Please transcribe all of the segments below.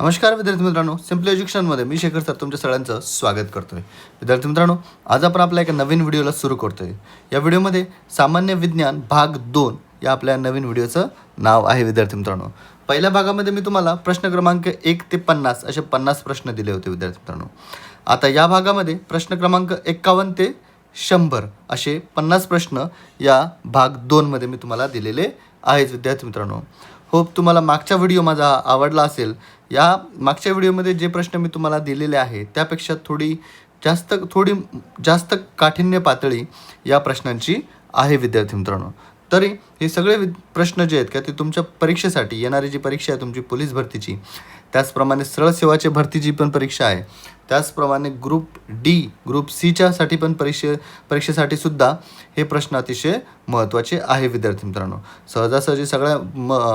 नमस्कार विद्यार्थी मित्रांनो, सिम्पल एज्युकेशनमध्ये मी शेखर सर तुमच्या सगळ्यांचं स्वागत करतोय. विद्यार्थी मित्रांनो, आज आपण आपल्या एका नवीन व्हिडिओला सुरू करतोय. या व्हिडिओमध्ये सामान्य विज्ञान भाग 2 या आपल्या नवीन व्हिडिओचं नाव आहे. विद्यार्थी मित्रांनो, पहिल्या भागामध्ये मी तुम्हाला प्रश्न क्रमांक 1 ते 50 असे 50 प्रश्न दिले होते. विद्यार्थी मित्रांनो, आता या भागामध्ये प्रश्न क्रमांक 51 ते 100 असे 50 प्रश्न या भाग 2 मध्ये मी तुम्हाला दिलेले आहेत. विद्यार्थी मित्रांनो, होप तुम्हाला मागचा व्हिडिओ माझा आवडला असेल. या मागच्या व्हिडिओमध्ये जे प्रश्न मी तुम्हाला दिलेले आहे त्यापेक्षा थोडी जास्त काठिण्य पातळी या प्रश्नांची आहे. विद्यार्थी मित्रांनो, तरी हे सगळे प्रश्न जे आहेत का ते तुमच्या परीक्षेसाठी येणारी जी परीक्षा आहे तुमची पोलीस भरतीची, त्याचप्रमाणे सरळ सेवाची भरतीची पण परीक्षा आहे, त्याचप्रमाणे ग्रुप डी ग्रुप सीच्यासाठी पण परीक्षेसाठी सुद्धा हे प्रश्न अतिशय महत्त्वाचे आहे. विद्यार्थी मित्रांनो, सहजासहजी सगळ्या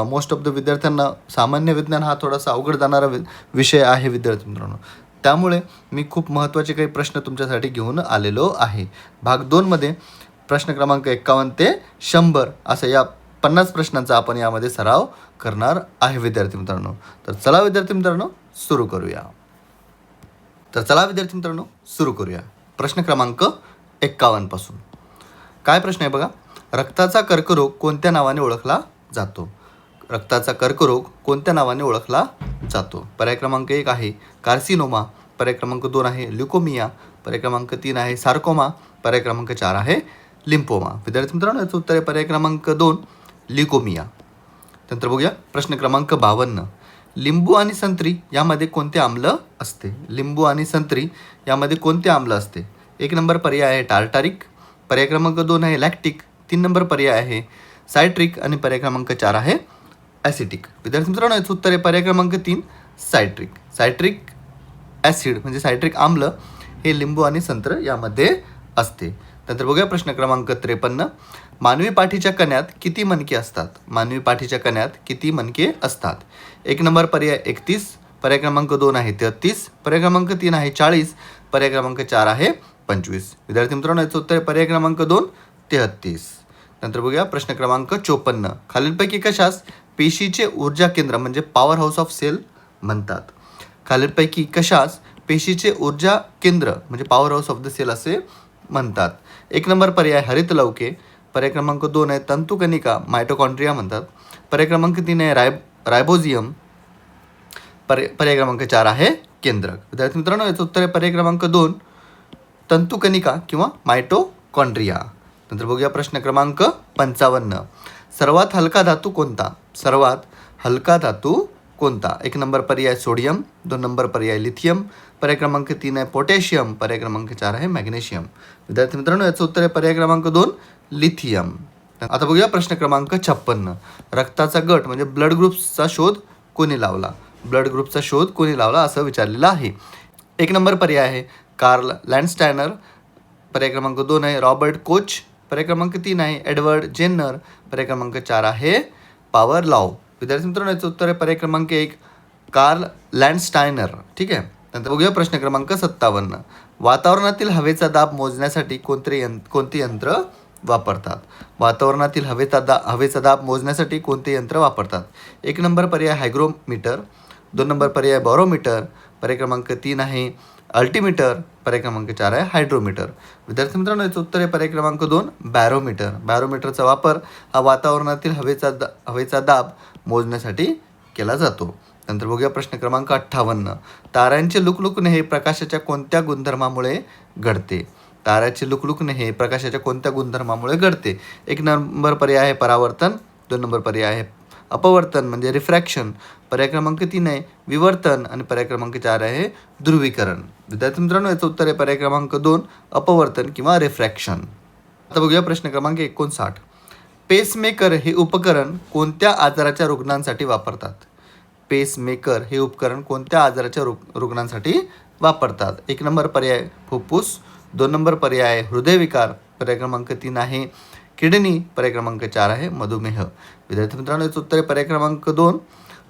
मोस्ट ऑफ द विद्यार्थ्यांना सामान्य विज्ञान हा थोडासा अवघड जाणारा विषय आहे. विद्यार्थी मित्रांनो, त्यामुळे मी खूप महत्त्वाचे काही प्रश्न तुमच्यासाठी घेऊन आलेलो आहे. भाग 2मध्ये प्रश्न क्रमांक 51 ते 100 असं या 50 प्रश्नांचा आपण यामध्ये सराव करणार आहे. विद्यार्थी मित्रांनो, तर चला विद्यार्थी मित्रांनो सुरू करूया. प्रश्न क्रमांक 51 पासून काय प्रश्न आहे बघा. रक्ताचा कर्करोग कोणत्या नावाने ओळखला जातो? रक्ताचा कर्करोग कोणत्या नावाने ओळखला जातो? पर्याय क्रमांक 1 आहे कार्सिनोमा, पर्याय क्रमांक 2 आहे ल्युकोमिया, पर्याय क्रमांक 3 आहे सार्कोमा, पर्याय क्रमांक 4 आहे लिम्फोमा. विद्यार्थी मित्रांनो, याचं उत्तर आहे पर्याय क्रमांक 2 ल्युकोमिया. नंतर बघूया प्रश्न क्रमांक 52. लिंबू आणि संत्री यामध्ये कोणते आम्ल असते? लिंबू आणि संत्री यामध्ये कोणते आम्ल असते? 1 नंबर पर्याय आहे टार्टारिक, पर्याय क्रमांक 2 आहे लॅक्टिक, 3 नंबर पर्याय आहे सायट्रिक आणि पर्याय क्रमांक 4 आहे ॲसिटिक. विद्यार्थी मित्रांनो, याचं उत्तर आहे पर्याय क्रमांक 3 सायट्रिक. सायट्रिक ॲसिड म्हणजे सायट्रिक आम्ल हे लिंबू आणि संत्र यामध्ये असते. नंतर बघूया प्रश्न क्रमांक 53. मानवी पाठीच्या कण्यात किती मणके असतात? मानवी पाठीच्या कण्यात किती मणके असतात? 1 नंबर पर्याय 31, पर्याय क्रमांक 2 आहे 33, पर्याय क्रमांक 3 आहे 40, पर्याय क्रमांक 4 आहे 25. विद्यार्थी मित्रांनो, याचं उत्तर आहे पर्याय क्रमांक 2 33. नंतर बघूया प्रश्न क्रमांक 54. खालीलपैकी कशास पेशीचे ऊर्जा केंद्र म्हणजे पॉवर हाऊस ऑफ सेल म्हणतात? खालीलपैकी कशास पेशीचे ऊर्जा केंद्र म्हणजे powerhouse of the cell असे म्हणतात? 1 नंबर पर्याय हरितलवके, पर्याय क्रमांक 2 आहे तंतुकणिका मायटोकॉन्ड्रिया म्हणतात, पर्याय क्रमांक 3 आहे रायबोझियम, पर्याय क्रमांक 4 आहे केंद्रक. विद्यार्थी मित्रांनो, याचं उत्तर आहे पर्याय क्रमांक 2 तंतुकणिका किंवा मायटोकॉन्ड्रिया. नंतर बघूया प्रश्न क्रमांक 55. सर्वात हलका धातू कोणता? सर्वात हलका धातू कोणता? 1 नंबर पर्याय सोडियम, 2 नंबर पर्याय लिथियम, पर्याय क्रमांक 3 आहे पोटॅशियम, पर्याय क्रमांक 4 आहे मॅग्नेशियम. विद्यार्थी मित्रांनो, याचं उत्तर आहे पर्याय क्रमांक 2 लिथियम. आता बघूया प्रश्न क्रमांक 56. रक्ताचा गट म्हणजे ब्लड ग्रुप्सचा शोध कोणी लावला? ब्लड ग्रुपचा शोध कोणी लावला असं विचारलेलं आहे. 1 नंबर पर्याय आहे कार्ल लँडस्टायनर, पर्याय क्रमांक 2 आहे रॉबर्ट कोच, पर्याय क्रमांक 3 आहे एडवर्ड जेन्नर, पर्याय क्रमांक 4 आहे पॉवर लॉव. विद्यार्थी मित्रांनो, याचं उत्तर आहे पर्याय क्रमांक 1 कार्ल लँडस्टायनर. ठीक आहे. नंतर बघूया प्रश्न क्रमांक 57. वातावरणातील हवेचा दाब मोजण्यासाठी कोणते यंत्र वापरतात? वातावरणातील हवेचा दाब मोजण्यासाठी कोणते यंत्र वापरतात? 1 नंबर पर्याय हायग्रोमीटर, 2 नंबर पर्याय बॅरोमीटर, पर्याय क्रमांक 3 आहे अल्टिमीटर, पर्याय क्रमांक 4 आहे हायड्रोमीटर. विद्यार्थी मित्रांनो, याचं उत्तर आहे पर्याय क्रमांक 2 बॅरोमीटर. बॅरोमीटरचा वापर हा वातावरणातील हवेचा दाब मोजण्यासाठी केला जातो. नंतर बघूया प्रश्न क्रमांक 58. ताऱ्यांचे लुकलुकणे हे प्रकाशाच्या कोणत्या गुणधर्मामुळे घडते? ताऱ्याचे लुकलुकणे हे प्रकाशाच्या कोणत्या गुणधर्मामुळे घडते? 1 नंबर पर्याय आहे परावर्तन, 2 नंबर पर्याय आहे अपवर्तन म्हणजे रिफ्रॅक्शन, पर्याय क्रमांक 3 आहे विवर्तन आणि पर्याय क्रमांक 4 आहे ध्रुवीकरण. विद्यार्थी मित्रांनो, याचं उत्तर आहे पर्याय क्रमांक 2 अपवर्तन किंवा रिफ्रॅक्शन. आता बघूया प्रश्न क्रमांक 59. पेसमेकर हे उपकरण कोणत्या आजाराच्या रुग्णांसाठी वापरतात? पेसमेकर हे उपकरण कोणत्या आजाराच्या रुग्णांसाठी वापरतात? 1 नंबर पर्याय फुफ्फुस, 2 नंबर पर्याय आहे हृदयविकार, पर्याय क्रमांक 3 आहे किडनी, पर्याय क्रमांक 4 आहे मधुमेह. विद्यार्थी मित्रांनो, याचं उत्तर आहे पर्याय क्रमांक 2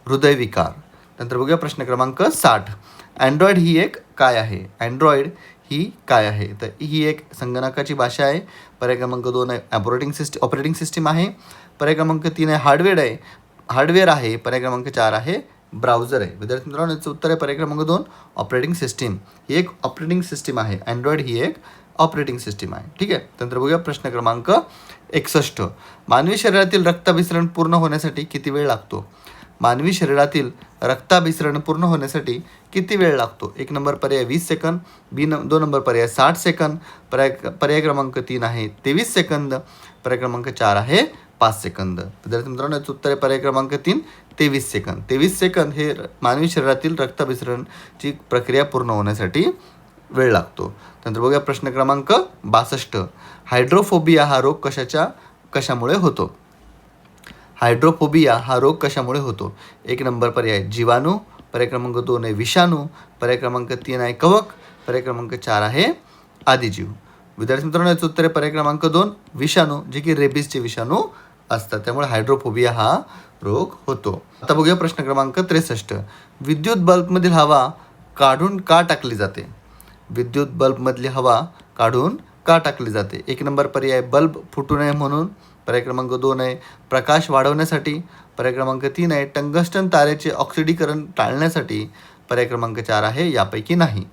हृदयविकार. नंतर बघूया प्रश्न क्रमांक 60. अँड्रॉइड ही एक काय आहे? अँड्रॉइड ही काय आहे? तर ही एक संगणकाची भाषा आहे. पर्याय क्रमांक 2 आहे ऑपरेटिंग सिस्टीम आहे, पर्याय क्रमांक 3 आहे हार्डवेअर आहे, पर्याय क्रमांक 4 आहे ब्राउझर आहे. विद्यार्थी मित्रांनो याचं उत्तर आहे पर्याय क्रमांक 2 ऑपरेटिंग सिस्टीम. ही एक ऑपरेटिंग सिस्टीम आहे. अँड्रॉइड ही एक ऑपरेटिंग सिस्टीम आहे. ठीक आहे. नंतर बघूया प्रश्न क्रमांक 61. मानवी शरीरातील रक्ताभिसरण पूर्ण होण्यासाठी किती वेळ लागतो? मानवी शरीरातील रक्ताभिसरण पूर्ण होण्यासाठी किती वेळ लागतो? 1 नंबर पर्याय 20 सेकंद, 2 नंबर पर्याय 60 सेकंद, पर्याय क्रमांक 3 आहे 23 सेकंद, पर्याय क्रमांक 4 आहे 5 सेकंद. विद्यार्थी मित्रांनो याचं उत्तर आहे पर्याय क्रमांक 3 23 सेकंद. 23 सेकंद हे मानवी शरीरातील रक्ताभिसरणची प्रक्रिया पूर्ण होण्यासाठी वेळ लागतो. नंतर बघूया प्रश्न क्रमांक 62. हायड्रोफोबिया हा रोग कशामुळे होतो? हायड्रोफोबिया हा रोग कशामुळे होतो? 1 नंबर पर्याय जीवाणू, पर्याय क्रमांक 2 आहे विषाणू, पर्याय क्रमांक 3 आहे कवक, पर्याय क्रमांक 4 आहे आदिजीव. विद्यार्थी मित्रांनो याचं उत्तर आहे पर्याय क्रमांक 2 विषाणू, जे की रेबीजचे विषाणू असतात. त्यामुळे हायड्रोफोबिया हा रोग होतो. आता बघूया प्रश्न क्रमांक 63. विद्युत बल्बमधील हवा काढून का टाकली जाते? विद्युत बल्बमधली हवा काढून का टाकली जाते? 1 नंबर पर्याय बल्ब फुटू नये म्हणून, पर्याय क्रमांक 2 आहे प्रकाश वाढवण्यासाठी, पर्याय क्रमांक 3 आहे टंगस्टन तारेचे ऑक्सिडीकरण टाळण्यासाठी, पर्याय क्रमांक 4 आहे यापैकी नाही.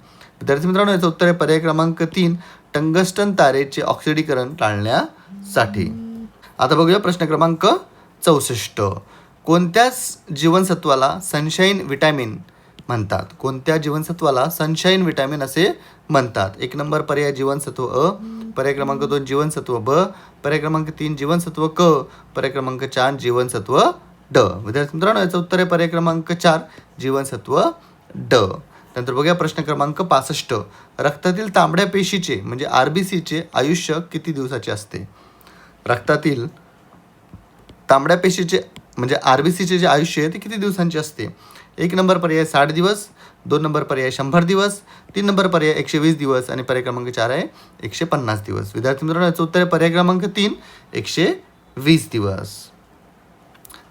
विद्यार्थी मित्रांनो याचं उत्तर आहे पर्याय क्रमांक 3 टंगस्टन तारेचे ऑक्सिडीकरण टाळण्यासाठी. आता बघूया प्रश्न क्रमांक 64. कोणत्या जीवनसत्वाला सनशाईन विटॅमिन म्हणतात? कोणत्या जीवनसत्वाला सनशाईन विटॅमिन असे म्हणतात? 1 नंबर पर्याय जीवनसत्व अ, पर्याय क्रमांक 2 जीवनसत्व ब, पर्याय क्रमांक 3 जीवनसत्व क, पर्याय क्रमांक 4 जीवनसत्व ड. विद्यार्थी मित्रांनो याचं उत्तर आहे पर्याय क्रमांक 4 जीवनसत्व ड. नंतर बघूया प्रश्न क्रमांक 65. रक्तातील तांबड्या पेशीचे म्हणजे RBCचे आयुष्य किती दिवसाचे असते? रक्तातील तांबड्या पेशीचे म्हणजे RBCचे जे आयुष्य आहे ते किती दिवसांचे असते? 1 नंबर पर्याय 60 दिवस, 2 नंबर पर्याय 100 दिवस, 3 नंबर पर्याय 120 दिवस आणि पर्याय क्रमांक 4 आहे 150 दिवस. विद्यार्थी मित्रांनो याचं उत्तर आहे पर्याय क्रमांक 3 120 दिवस.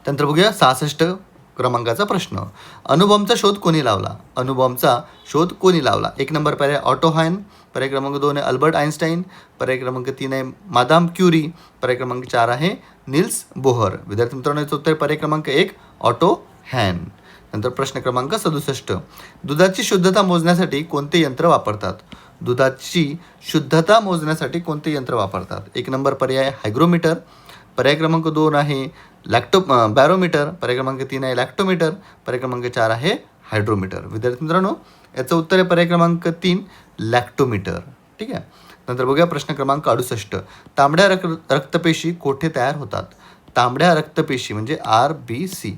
त्यानंतर बघूया 66 क्रमांकाचा प्रश्न. अणुबॉम्बचा शोध कोणी लावला? अणुबॉम्बचा शोध कोणी लावला? 1 नंबर पर्याय ऑटो हायन, पर्याय क्रमांक 2 आहे अल्बर्ट आइन्स्टाईन, पर्याय क्रमांक 3 आहे मादाम क्युरी, पर्याय क्रमांक 4 आहे निल्स बोहर. विद्यार्थी मित्रांनो याचं उत्तर पर्याय क्रमांक 1 ऑटो हॅन. नंतर प्रश्न क्रमांक 67. दुधाची शुद्धता मोजण्यासाठी कोणते यंत्र वापरतात? दुधाची शुद्धता मोजण्यासाठी कोणते यंत्र वापरतात? 1 नंबर पर्याय हायग्रोमीटर, पर्याय क्रमांक 2 आहे बॅरोमीटर, पर्याय क्रमांक 3 आहे लॅक्टोमीटर, पर्याय क्रमांक 4 आहे हायड्रोमीटर. विद्यार्थी मित्रांनो याचं उत्तर आहे पर्याय क्रमांक 3 लॅक्टोमीटर. ठीक आहे. नंतर बघूया प्रश्न क्रमांक 68. तांबड्या रक्तपेशी कोठे तयार होतात? तांबड्या रक्तपेशी म्हणजे RBC.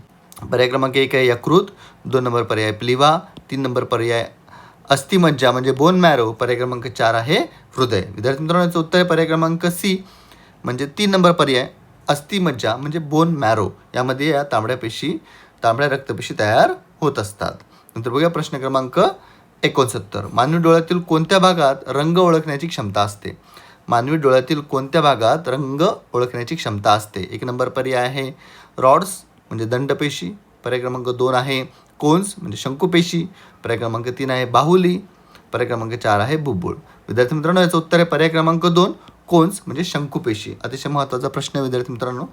पर्याय क्रमांक 1 आहे यकृत, 2 नंबर पर्याय प्लिवा, 3 नंबर पर्याय अस्थिमज्जा म्हणजे बोन मॅरो, पर्याय क्रमांक 4 आहे हृदय. विद्यार्थी मित्रांनो याचं उत्तर आहे पर्याय क्रमांक C म्हणजे 3 नंबर पर्याय अस्थिमज्जा म्हणजे बोन मॅरो. यामध्ये या तांबड्या रक्तपेशी तयार होत असतात. नंतर बघूया प्रश्न क्रमांक 69. मानवी डोळ्यातील कोणत्या भागात रंग ओळखण्याची क्षमता असते? मानवी डोळ्यातील कोणत्या भागात रंग ओळखण्याची क्षमता असते? 1 नंबर पर्याय आहे रॉड्स म्हणजे दंडपेशी, पर्याय क्रमांक 2 आहे कोन्स म्हणजे शंकुपेशी, पर्याय क्रमांक 3 आहे बाहुली, पर्याय क्रमांक 4 आहे बुब्बुळ. विद्यार्थी मित्रांनो याचं उत्तर आहे पर्याय क्रमांक 2 कोन्स म्हणजे शंकुपेशी. अतिशय महत्त्वाचा प्रश्न विद्यार्थी मित्रांनो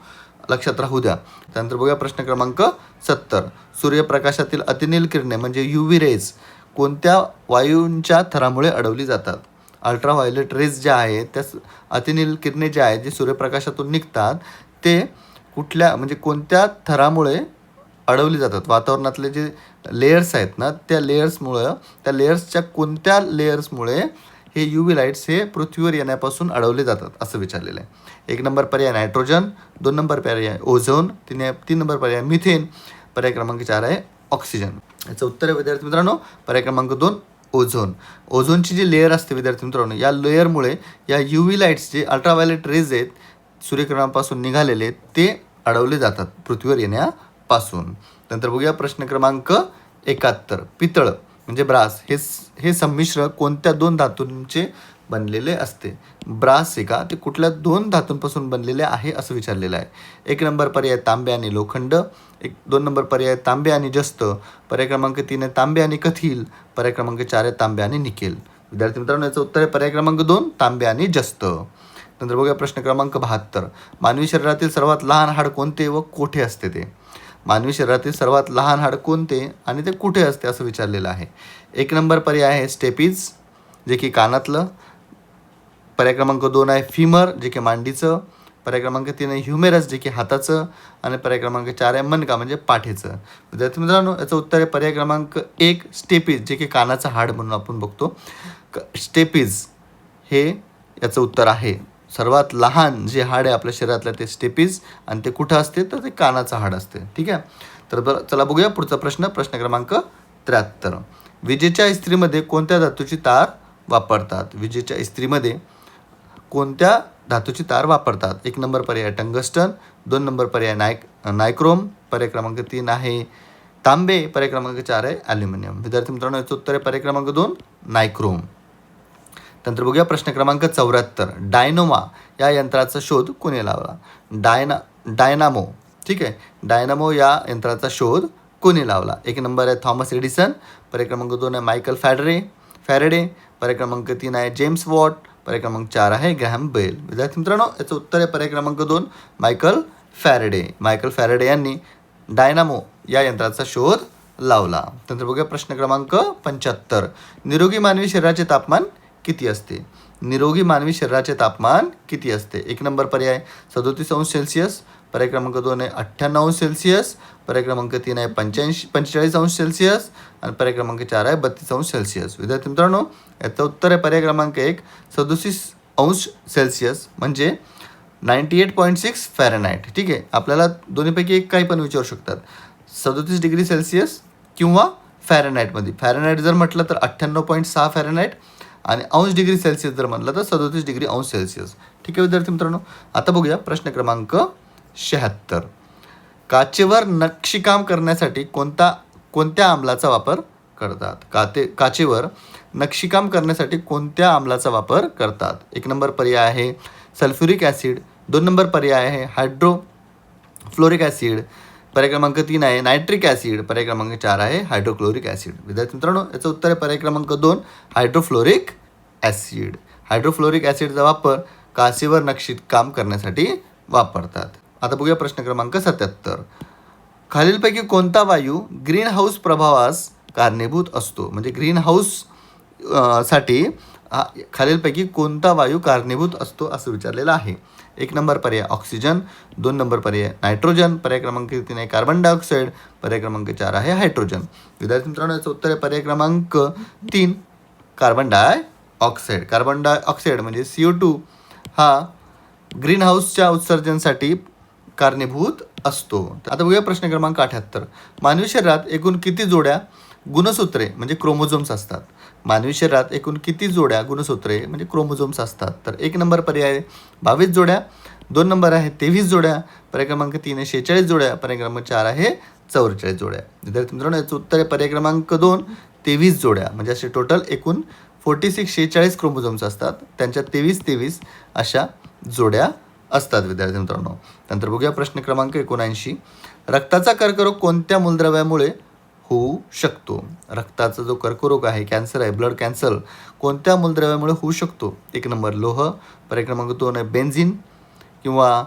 लक्षात राहू द्या. त्यानंतर बघूया प्रश्न क्रमांक 70. सूर्यप्रकाशातील अतिनील किरणे म्हणजे UV रेज कोणत्या वायूंच्या थरामुळे अडवली जातात? अल्ट्राव्हायोलेट रेज ज्या आहेत त्या अतिनील किरणे जे आहेत जे सूर्यप्रकाशातून निघतात ते कुठल्या म्हणजे कोणत्या थरामुळे अडवली जातात? वातावरणातले जे लेयर्स आहेत ना त्या लेयर्सच्या कोणत्या लेयर्समुळे हे UV लाईट्स हे पृथ्वीवर येण्यापासून अडवले जातात असं विचारलेलं आहे. 1 नंबर पर्याय नायट्रोजन, 2 नंबर पर्याय ओझोन, 3 नंबर पर्याय मिथेन, पर्याय क्रमांक 4 आहे ऑक्सिजन. याचं उत्तर आहे विद्यार्थी मित्रांनो पर्याय क्रमांक 2 ओझोन. ओझोनची जी लेअर असते विद्यार्थी मित्रांनो या लेअरमुळे या UV लाईट्स जे अल्ट्राव्हायोलेट रेज आहेत सूर्यकिरणापासून निघालेले ते अडवले जातात पृथ्वीवर येण्यापासून. नंतर बघूया प्रश्न क्रमांक 71. पितळ म्हणजे ब्रास हे संमिश्र कोणत्या 2 धातूंचे बनलेले असते? ब्रास आहे का ते कुठल्या 2 धातूंपासून बनलेले आहे असं विचारलेलं आहे. 1 नंबर पर्याय तांबे आणि लोखंड, 2 नंबर पर्याय तांबे आणि जस्त, पर्याय क्रमांक 3 आहे तांबे आणि कथील, पर्याय क्रमांक 4 आहे तांबे आणि निकेल. विद्यार्थी मित्रांनो याचं उत्तर आहे पर्याय क्रमांक 2 तांबे आणि जस्त. नंतर बघूया प्रश्न क्रमांक 72. मानवी शरीरातील सर्वात लहान हाड कोणते व कोठे असते ते? मानवी शरीरातील सर्वात लहान हाड कोणते आणि ते कुठे असते असं विचारलेलं आहे. 1 नंबर पर्याय आहे स्टेपीज, जे की कानातलं. पर्याय क्रमांक 2 आहे फिमर, जे की मांडीचं. पर्याय क्रमांक 3 आहे ह्युमेरस, जे की हाताचं. आणि पर्याय क्रमांक 4 आहे मनका, म्हणजे पाठीचं. विद्यार्थी मित्रांनो, याचं उत्तर आहे पर्याय क्रमांक 1 स्टेपीज, जे की कानाचं हाड म्हणून आपण बघतो. स्टेपीज हे याचं उत्तर आहे. सर्वात लहान जे हाड आहे आपल्या शरीरातलं ते स्टेपीज, आणि ते कुठं असते तर ते कानाचं हाड असते. ठीक आहे. तर चला बघूया पुढचा प्रश्न. प्रश्न क्रमांक 73. विजेच्या इस्त्रीमध्ये कोणत्या धातूची तार वापरतात? विजेच्या इस्त्रीमध्ये कोणत्या धातूची तार वापरतात? 1 नंबर पर्याय टंगस्टन, 2 नंबर पर्याय नायक्रोम, पर्याय क्रमांक 3 आहे तांबे, पर्याय क्रमांक 4 आहे ॲल्युमिनियम. विद्यार्थी मित्रांनो, याचं उत्तर आहे पर्याय क्रमांक 2 नायक्रोम. त्यानंतर बघूया प्रश्न क्रमांक 74. डायनोमा या यंत्राचा शोध कोणी लावला? डायनामो. ठीक आहे. डायनामो या यंत्राचा शोध कोणी लावला? 1 नंबर आहे थॉमस एडिसन, पर्याय क्रमांक 2 आहे मायकल फॅरेडे, पर्याय क्रमांक 3 आहे जेम्स वॉट, पर्याय क्रमांक 4 आहे ग्रॅहम बेल. विद्यार्थी मित्रांनो, याचं उत्तर आहे पर्याय क्रमांक 2 मायकल फॅरेडे यांनी डायनामो या यंत्राचा शोध लावला. त्यानंतर बघूया प्रश्न क्रमांक 75. निरोगी मानवी शरीराचे तापमान किती असते? निरोगी मानवी शरीराचे तापमान किती असते? 1 नंबर पर्याय 37 अंश सेल्सिअस, पर्याय क्रमांक 2 आहे 98 अंश सेल्सिअस, पर्याय क्रमांक 3 आहे 45 अंश सेल्सिअस, आणि पर्याय क्रमांक 4 आहे 32 अंश सेल्सिअस. विद्यार्थी मित्रांनो, याचं उत्तर आहे पर्याय क्रमांक 1 37 अंश सेल्सिअस, म्हणजे 98.6 फॅरेनहाइट. ठीक आहे. आपल्याला दोन्हीपैकी एक काही पण विचारू शकतात. 37 डिग्री सेल्सिअस किंवा फॅरेनहाइटमध्ये. फॅरेनहाइट जर म्हटलं तर 98.6 फॅरेनहाइट, आणि अंश डिग्री सेल्सिअस जर म्हटलं तर 37 डिग्री अंश सेल्सिअस. ठीक आहे विद्यार्थी मित्रांनो. आता बघूया प्रश्न क्रमांक 76. काचेवर नक्षीकाम करण्यासाठी कोणत्या आम्लाचा वापर करतात? काचेवर नक्षीकाम करण्यासाठी कोणत्या आम्लाचा वापर करतात? 1 नंबर पर्याय आहे सल्फ्युरिक ॲसिड, 2 नंबर पर्याय आहे हायड्रोफ्लोरिक ॲसिड, पर्याय क्रमांक 3 आहे नायट्रिक ॲसिड, पर्याय क्रमांक 4 आहे हायड्रोक्लोरिक ॲसिड. विद्यार्थी मित्रांनो, याचं उत्तर आहे पर्याय क्रमांक 2 हायड्रोफ्लोरिक ॲसिड. हायड्रोफ्लोरिक ॲसिडचा वापर काचेवर नक्षीकाम करण्यासाठी वापरतात. आता बघूया प्रश्न क्रमांक 77. खालीलपैकी कोणता वायू ग्रीन हाऊस प्रभावास कारणीभूत असतो? म्हणजे ग्रीन हाऊस साठी खालीलपैकी कोणता वायू कारणीभूत असतो असं विचारलेलं आहे. 1 नंबर पर्याय ऑक्सिजन, 2 नंबर पर्याय नायट्रोजन, पर्याय क्रमांक 3 आहे कार्बन डायऑक्साईड, पर्याय क्रमांक 4 आहे हायड्रोजन. विद्यार्थी मित्रांनो, याचं उत्तर आहे पर्याय क्रमांक 3 कार्बन डायऑक्साईड. कार्बन डायऑक्साईड म्हणजे CO2 हा ग्रीन हाऊसच्या उत्सर्जनासाठी कारणीभूत असतो. आता बघूया प्रश्न क्रमांक 78. मानवी शरीरात एकूण किती जोड्या गुणसूत्रे म्हणजे क्रोमोझोम्स असतात? मानवी शरीरात एकूण किती जोड्या गुणसूत्रे म्हणजे क्रोमोझोम्स असतात? तर 1 नंबर पर्याय 22 जोड्या, 2 नंबर आहे 23 जोड्या, पर्याय क्रमांक 3 आहे 46 जोड्या, पर्याय क्रमांक 4 आहे 44 जोड्या. विद्यार्थी मित्रांनो, याचं उत्तर आहे पर्याय क्रमांक 2 23 जोड्या. म्हणजे असे टोटल एकूण 46 क्रोमोझोम्स असतात, त्यांच्या 23 अशा जोड्या असतात विद्यार्थी मित्रांनो. नंतर बघूया प्रश्न क्रमांक 79. रक्ताचा कर्करोग कोणत्या मूलद्रव्यामुळे होऊ शकतो? रक्ताचा जो कर्करोग आहे, कॅन्सर आहे, ब्लड कॅन्सर, कोणत्या मूलद्रव्यामुळे होऊ शकतो? 1 नंबर लोह, पर्याय क्रमांक 2 आहे बेन्झिन किंवा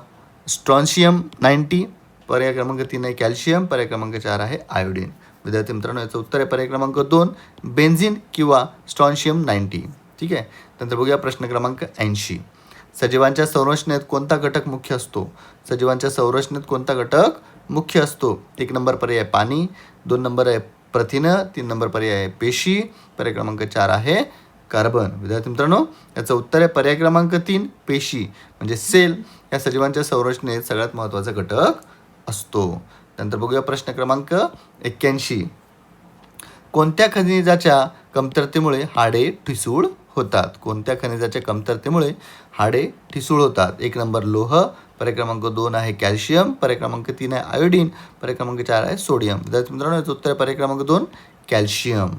स्ट्रॉन्शियम 90, पर्याय क्रमांक 3 आहे कॅल्शियम, पर्याय क्रमांक 4 आहे आयोडीन. विद्यार्थी मित्रांनो, याचं उत्तर आहे पर्याय क्रमांक 2 बेन्झिन किंवा स्ट्रॉन्शियम 90. ठीक आहे. नंतर बघूया प्रश्न क्रमांक 80. सजीवांच्या संरचनेत कोणता घटक मुख्य असतो? सजीवांच्या संरचनेत कोणता घटक मुख्य असतो? 1 नंबर पर्याय पाणी, 2 नंबर आहे प्रथिनं, 3 नंबर पर्याय आहे पेशी, पर्याय क्रमांक 4 आहे कार्बन. विद्यार्थी मित्रांनो, याचं उत्तर आहे पर्याय क्रमांक 3 पेशी म्हणजे सेल या सजीवांच्या संरचनेत सगळ्यात महत्त्वाचा घटक असतो. नंतर बघूया प्रश्न क्रमांक 81. कोणत्या खनिजाच्या कमतरतेमुळे हाडे ठिसूळ होतात? कोणत्या खनिजाच्या कमतरतेमुळे हाडे ठिसूळ होतात? 1 नंबर लोह, पर्याय क्रमांक 2 आहे कॅल्शियम, पर्याय क्रमांक 3 आहे आयोडीन, पर्याय क्रमांक 4 आहे सोडियम. विद्यार्थी मित्रांनो, याचं उत्तर आहे पर्याय क्रमांक 2 कॅल्शियम.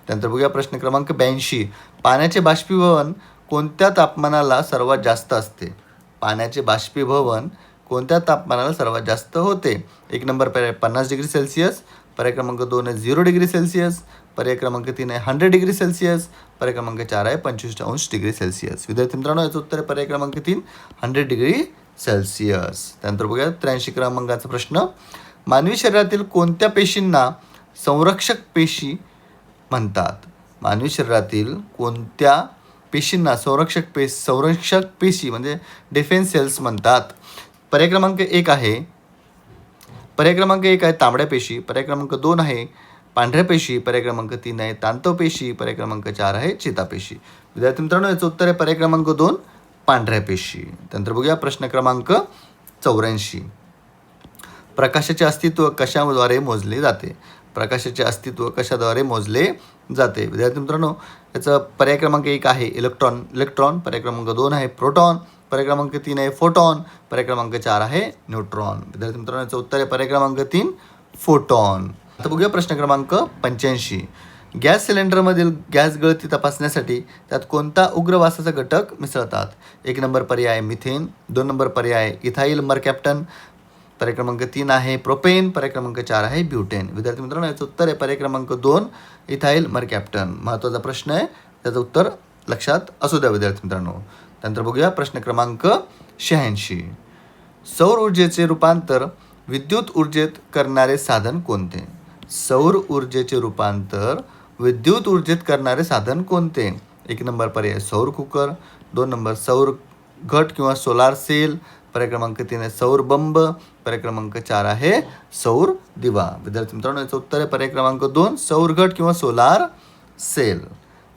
त्यानंतर बघूया प्रश्न क्रमांक 82. पाण्याचे बाष्पीभवन कोणत्या तापमानाला सर्वात जास्त असते? पाण्याचे बाष्पीभवन कोणत्या तापमानाला सर्वात जास्त होते? 1 नंबर पर्याय 50 डिग्री सेल्सिअस, पर्याय क्रमांक 2 आहे 0 डिग्री सेल्सिअस, पर्याय क्रमांक 3 आहे 100 डिग्री सेल्सिअस, पर्याय क्रमांक 4 आहे 25 अंश डिग्री सेल्सिअस. विद्यार्थी मित्रांनो, याचं उत्तर आहे पर्याय क्रमांक 3 100 डिग्री सेल्सिअस. त्यानंतर बघूया 83 क्रमांकाचा प्रश्न. मानवी शरीरातील कोणत्या पेशींना संरक्षक पेशी म्हणतात? मानवी शरीरातील कोणत्या पेशींना संरक्षक पेशी म्हणजे डिफेन्स सेल्स म्हणतात? पर्याय क्रमांक 1 आहे तांबड्या पेशी, पर्याय क्रमांक 2 आहे पांढऱ्या पेशी, पर्याय क्रमांक 3 आहे तांतव पेशी, पर्याय क्रमांक 4 आहे चेतापेशी. विद्यार्थी मित्रांनो, याचं उत्तर आहे पर्याय क्रमांक 2 पांढऱ्या पेशी. त्यानंतर बघूया प्रश्न क्रमांक 84. प्रकाशाचे अस्तित्व कशाद्वारे मोजले जाते? प्रकाशाचे अस्तित्व कशाद्वारे मोजले जाते? विद्यार्थी मित्रांनो, याचं पर्याय क्रमांक 1 आहे इलेक्ट्रॉन, पर्याय क्रमांक 2 आहे प्रोटॉन, पर्याय क्रमांक 3 आहे फोटॉन, पर्याय क्रमांक 4 आहे न्यूट्रॉन. विद्यार्थी मित्रांनो, याचं उत्तर आहे पर्याय क्रमांक 3 फोटॉन. आता बघूया प्रश्न क्रमांक 85. गॅस सिलेंडरमधील गॅस गळती तपासण्यासाठी त्यात कोणता उग्र वासाचा घटक मिसळतात? 1 नंबर पर्याय आहे मिथेन, 2 नंबर पर्याय आहे इथाईल मरकॅप्टन, पर्याय क्रमांक 3 आहे प्रोपेन, पर्याय क्रमांक 4 आहे ब्युटेन. विद्यार्थी मित्रांनो, याचं उत्तर आहे पर्याय क्रमांक 2 इथाईल मरकॅप्टन. महत्त्वाचा प्रश्न आहे, त्याचं उत्तर लक्षात असू द्या विद्यार्थी मित्रांनो. त्यानंतर बघूया प्रश्न क्रमांक 86. सौर ऊर्जेचे रूपांतर विद्युत ऊर्जेत करणारे साधन कोणते? सौर ऊर्जेचे रूपांतर विद्युत ऊर्जेत करणारे साधन कोणते? 1 नंबर पर्याय सौर कुकर, 2 नंबर सौर घट किंवा सोलार सेल, पर्याय क्रमांक 3 आहे सौर बंब, पर्याय क्रमांक 4 आहे सौर दिवा. विद्यार्थी मित्रांनो, याचं उत्तर आहे पर्याय क्रमांक 2 सौर घट किंवा सोलार सेल.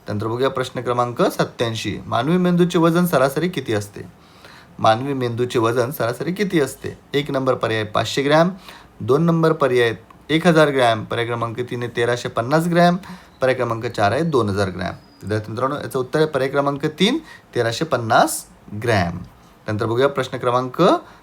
त्यानंतर बघूया प्रश्न क्रमांक 87. मानवी मेंदूचे वजन सरासरी किती असते? मानवी मेंदूचे वजन सरासरी किती असते? 1 नंबर पर्याय 500 ग्रॅम, 2 नंबर पर्याय 1000 ग्रॅम, पर्याय क्रमांक 3 आहे 1350 ग्रॅम, पर्याय क्रमांक 4 आहे 2000 ग्रॅम. विद्यार्थी मित्रांनो, याचं उत्तर आहे पर्याय क्रमांक 3 1350 ग्रॅम. नंतर बघूया प्रश्न क्रमांक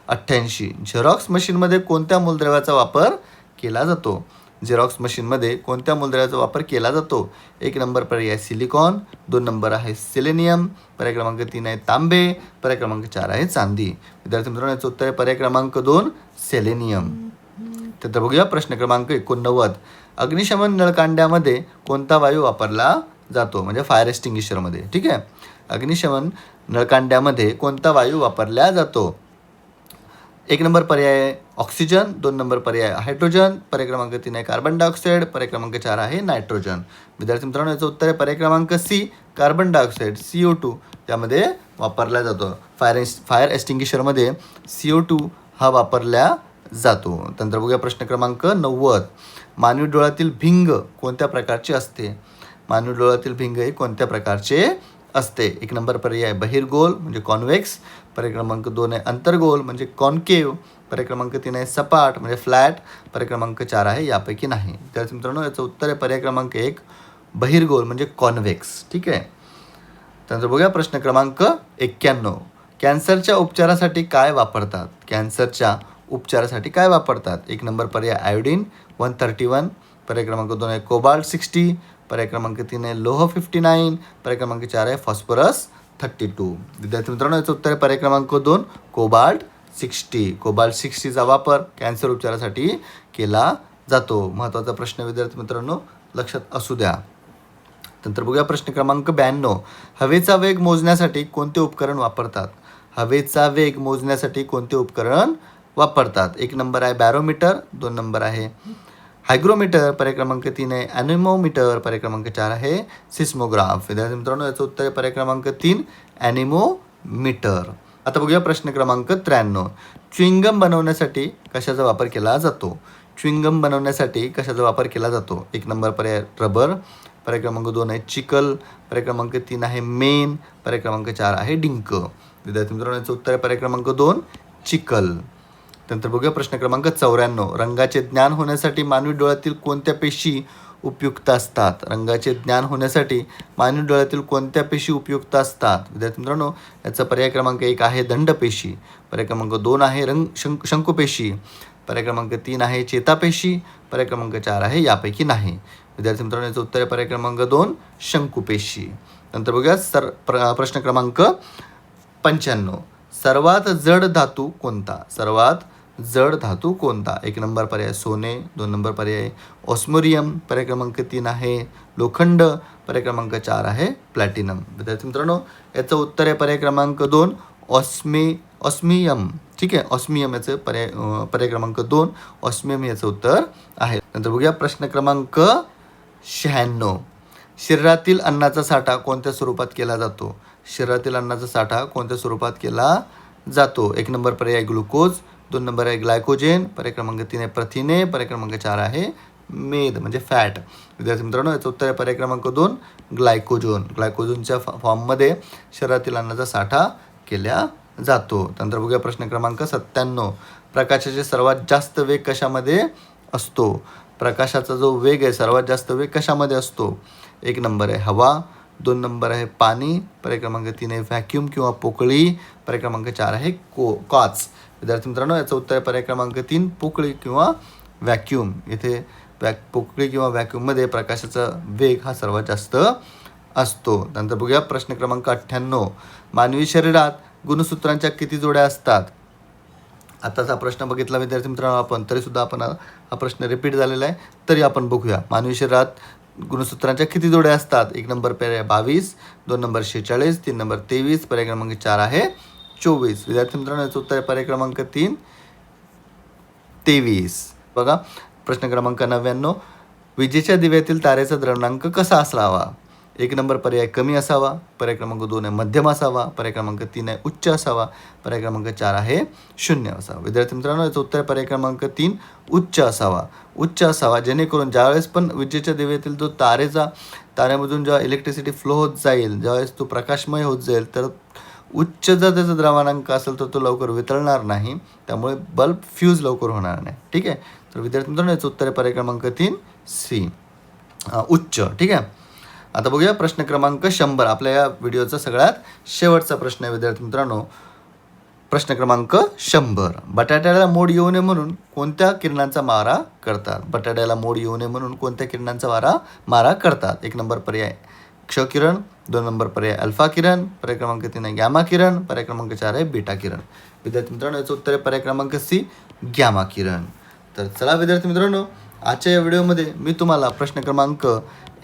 88. झेरॉक्स मशीनमध्ये कोणत्या मूलद्रव्याचा वापर केला जातो? झेरॉक्स मशीनमध्ये कोणत्या मूलद्रव्याचा वापर केला जातो? 1 नंबर पर्याय सिलिकॉन, 2 नंबर आहे सेलेनियम, पर्याय क्रमांक 3 आहे तांबे, पर्याय क्रमांक 4 आहे चांदी. विद्यार्थी मित्रांनो, याचं उत्तर आहे पर्याय क्रमांक 2 सेलेनियम. त्यानंतर बघूया प्रश्न क्रमांक 89. अग्निशमन नळकांड्यामध्ये कोणता वायू वापरला जातो? म्हणजे फायर एक्स्टिंग्विशरमध्ये. ठीक आहे, अग्निशमन नळकांड्यामध्ये कोणता वायू वापरला जातो? 1 नंबर पर्याय ऑक्सिजन, 2 नंबर पर्याय हायड्रोजन, पर्याय क्रमांक 3 आहे कार्बन डायऑक्साईड, पर्याय क्रमांक 4 आहे नायट्रोजन. विद्यार्थी मित्रांनो, याचं उत्तर आहे पर्याय क्रमांक सी कार्बन डायऑक्साईड CO2 त्यामध्ये वापरला जातो. फायर एक्स्टिंग्विशरमध्ये CO2 हा वापरला जातो. त्यानंतर बघूया प्रश्न क्रमांक 90. मानवी डोळ्यातील भिंग कोणत्या प्रकारचे असते? मानवी डोळ्यातील भिंग हे कोणत्या प्रकारचे असते? 1 नंबर पर्याय बहिर्गोल म्हणजे कॉन्व्हेक्स, पर्याय क्रमांक 2 आहे अंतर्गोल म्हणजे कॉन्केव्ह, पर्याय क्रमांक 3 आहे सपाट म्हणजे फ्लॅट, पर्याय क्रमांक 4 आहे यापैकी नाही. विद्यार्थी मित्रांनो, याचं उत्तर आहे पर्याय क्रमांक 1 बहिर्गोल म्हणजे कॉन्व्हेक्स. ठीक आहे. त्यानंतर बघूया प्रश्न क्रमांक 91. कॅन्सरच्या उपचारासाठी काय वापरतात? कॅन्सरच्या उपचारासाठी काय वापरतात? 1 नंबर पर्याय आयोडीन 131, पर्याय क्रमांक 2 आहे कोबाल्ट 60, पर्याय क्रमांक 3 आहे लोह 59, पर्याय क्रमांक 4 आहे फॉस्फरस 32. विद्यार्थी मित्रांनो, याचं उत्तर आहे पर्याय क्रमांक 2 कोबाल्ट 60. कोबाल्ट 60चा वापर कॅन्सर उपचारासाठी केला जातो. महत्त्वाचा प्रश्न विद्यार्थी मित्रांनो लक्षात असू द्या. नंतर बघूया प्रश्न क्रमांक 92. हवेचा वेग मोजण्यासाठी कोणते उपकरण वापरतात? हवेचा वेग मोजण्यासाठी कोणते उपकरण वापरतात? 1 नंबर आहे बॅरोमीटर, 2 नंबर आहे हायग्रोमीटर, पर्याय क्रमांक 3 आहे ॲनिमोमीटर, पर्याय क्रमांक 4 आहे सिस्मोग्राफ. विद्यार्थी मित्रांनो, याचं उत्तर आहे पर्याय क्रमांक 3 ॲनिमोमीटर. आता बघूया प्रश्न क्रमांक 93. च्युइंगम बनवण्यासाठी कशाचा वापर केला जातो? च्युइंगम बनवण्यासाठी कशाचा वापर केला जातो? 1 नंबर पर्याय रबर, पर्याय क्रमांक 2 आहे चिकल, पर्याय क्रमांक 3 आहे मेन, पर्याय क्रमांक 4 आहे डिंक. विद्यार्थी मित्रांनो, याचं उत्तर आहे पर्याय क्रमांक 2 चिकल. त्यानंतर बघूया प्रश्न क्रमांक 94. रंगाचे ज्ञान होण्यासाठी मानवी डोळ्यातील कोणत्या पेशी उपयुक्त असतात? रंगाचे ज्ञान होण्यासाठी मानवी डोळ्यातील कोणत्या पेशी उपयुक्त असतात? विद्यार्थी मित्रांनो, याचा पर्याय क्रमांक 1 आहे दंडपेशी, पर्याय क्रमांक 2 आहे शंकुपेशी, पर्याय क्रमांक 3 आहे चेतापेशी, पर्याय क्रमांक 4 आहे यापैकी नाही. विद्यार्थी मित्रांनो, याचं उत्तर आहे पर्याय क्रमांक 2 शंकुपेशी. नंतर बघूया प्रश्न क्रमांक 95. सर्वात जड धातू कोणता? सर्वात जड धातू कोणता? 1 नंबर पर्याय सोने, 2 नंबर पर्याय ऑस्मोरियम, पर्याय क्रमांक 3 आहे लोखंड, पर्याय क्रमांक 4 आहे प्लॅटिनम. विद्यार्थी मित्रांनो, याचं उत्तर आहे पर्याय क्रमांक 2 ऑस्मियम. ठीक आहे, ऑस्मियम याचं पर्याय क्रमांक 2 ऑस्मियम याचं उत्तर आहे. नंतर बघूया प्रश्न क्रमांक 96. शरीरातील अन्नाचा साठा कोणत्या स्वरूपात केला जातो? शरीरातील अन्नाचा साठा कोणत्या स्वरूपात केला जातो? 1 नंबर पर्याय ग्लुकोज, 2 नंबर आहे ग्लायकोजेन, पर्याय क्रमांक 3 आहे प्रथिने, पर्याय क्रमांक 4 आहे मेद म्हणजे फॅट. विद्यार्थी मित्रांनो, याचं उत्तर आहे पर्याय क्रमांक 2 ग्लायकोजन. ग्लायकोजनच्या फॉर्ममध्ये शरीरातील अन्नाचा साठा केला जातो. नंतर बघूया प्रश्न क्रमांक 97. प्रकाशाचे सर्वात जास्त वेग कशामध्ये असतो? प्रकाशाचा जो वेग आहे सर्वात जास्त वेग कशामध्ये असतो? 1 नंबर आहे हवा, 2 नंबर आहे पाणी, पर्याय क्रमांक 3 आहे व्हॅक्यूम किंवा पोकळी, पर्याय क्रमांक 4 आहे काच. विद्यार्थी मित्रांनो, याचं उत्तर आहे पर्याय क्रमांक 3 पोकळी किंवा व्हॅक्यूम. इथे पोकळी किंवा व्हॅक्यूममध्ये प्रकाशाचा वेग हा सर्वात जास्त असतो. नंतर बघूया प्रश्न क्रमांक 98. मानवी शरीरात गुणसूत्रांच्या किती जोड्या असतात? आताचा प्रश्न बघितला विद्यार्थी मित्रांनो आपण, तरीसुद्धा आपण हा प्रश्न रिपीट झालेला आहे, तरी आपण बघूया. मानवी शरीरात गुणसूत्रांच्या किती जोड्या असतात? 1 नंबर पर्याय 22, 2 नंबर 46, 3 नंबर 23, पर्याय क्रमांक 4 आहे 24. विद्यार्थी मित्रांनो, याचं उत्तर आहे पर्याय क्रमांक 3 23. बघा प्रश्न क्रमांक 99. विजेच्या दिव्यातील तारेचा द्रव्यांक कसा असावा? 1 नंबर पर्याय कमी असावा, पर्याय क्रमांक 2 आहे मध्यम असावा, पर्याय क्रमांक 3 आहे उच्च असावा, पर्याय क्रमांक 4 आहे 0 असावा. विद्यार्थी मित्रांनो, याचं उत्तर पर्याय क्रमांक 3 उच्च असावा. उच्च असावा जेणेकरून ज्यावेळेस पण विजेच्या दिव्यातील जो ताऱ्यामधून जेव्हा इलेक्ट्रिसिटी फ्लो होत जाईल, ज्यावेळेस तो प्रकाशमय होत जाईल, तर उच्च जर त्याचा द्रव्यांक असेल तर तो लवकर वितळणार नाही, त्यामुळे बल्ब फ्यूज लवकर होणार नाही. ठीक आहे, तर विद्यार्थी मित्रांनो, याचं उत्तर आहे पर्याय क्रमांक 3 सी उच्च. ठीक आहे, आता बघूया प्रश्न क्रमांक 100. आपल्या या व्हिडिओचा सगळ्यात शेवटचा प्रश्न आहे विद्यार्थी मित्रांनो. प्रश्न क्रमांक 100. बटाट्याला मोड येऊ नये म्हणून कोणत्या किरणांचा मारा करतात? बटाट्याला मोड येऊ नये म्हणून कोणत्या किरणांचा मारा करतात? 1 नंबर पर्याय क्ष किरण, 2 नंबर पर्याय अल्फा किरण, पर्याय क्रमांक 3 आहे गॅमा किरण, पर्याय क्रमांक 4 आहे बीटा किरण. विद्यार्थी मित्रांनो, याचं उत्तर आहे पर्याय क्रमांक सी गॅमा किरण. तर चला विद्यार्थी मित्रांनो, आजच्या या व्हिडिओमध्ये मी तुम्हाला प्रश्न क्रमांक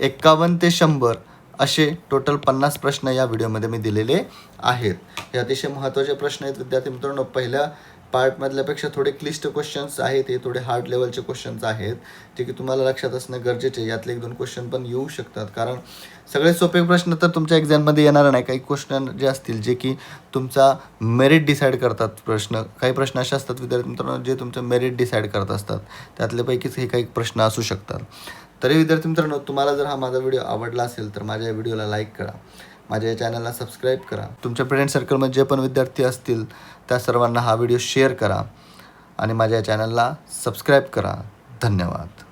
51 ते 100 असे टोटल 50 प्रश्न या व्हिडिओमध्ये मी दिलेले आहेत. हे अतिशय महत्त्वाचे प्रश्न आहेत विद्यार्थी मित्रांनो. पहिल्या पार्टमधल्यापेक्षा थोडे क्लिष्ट क्वेश्चन्स आहेत, हे थोडे हार्ड लेवलचे क्वेश्चन्स आहेत, जे की तुम्हाला लक्षात असणं गरजेचे आहे. यातले 1-2 क्वेश्चन पण येऊ शकतात, कारण सगळे सोपे प्रश्न तर तुमच्या एक्झाममध्ये येणार नाही. काही क्वेश्चन जे असतील जे की तुमचा मेरिट डिसाईड करतात प्रश्न. काही प्रश्न असे असतात विद्यार्थी मित्रांनो जे तुमचं मेरिट डिसाईड करत असतात, त्यातल्यापैकीच हे काही प्रश्न असू शकतात. तरी विद्यार्थी मित्रांनो, तुम्हाला जर हा माझा व्हिडिओ आवडला असेल तर माझ्या व्हिडिओला लाईक करा, माझ्या या चॅनलला सबस्क्राईब करा. तुमच्या फ्रेंड सर्कलमध्ये जे पण विद्यार्थी असतील त्या सर्वांना हा व्हिडिओ शेअर करा आणि माझ्या चॅनलला सबस्क्राईब करा. धन्यवाद.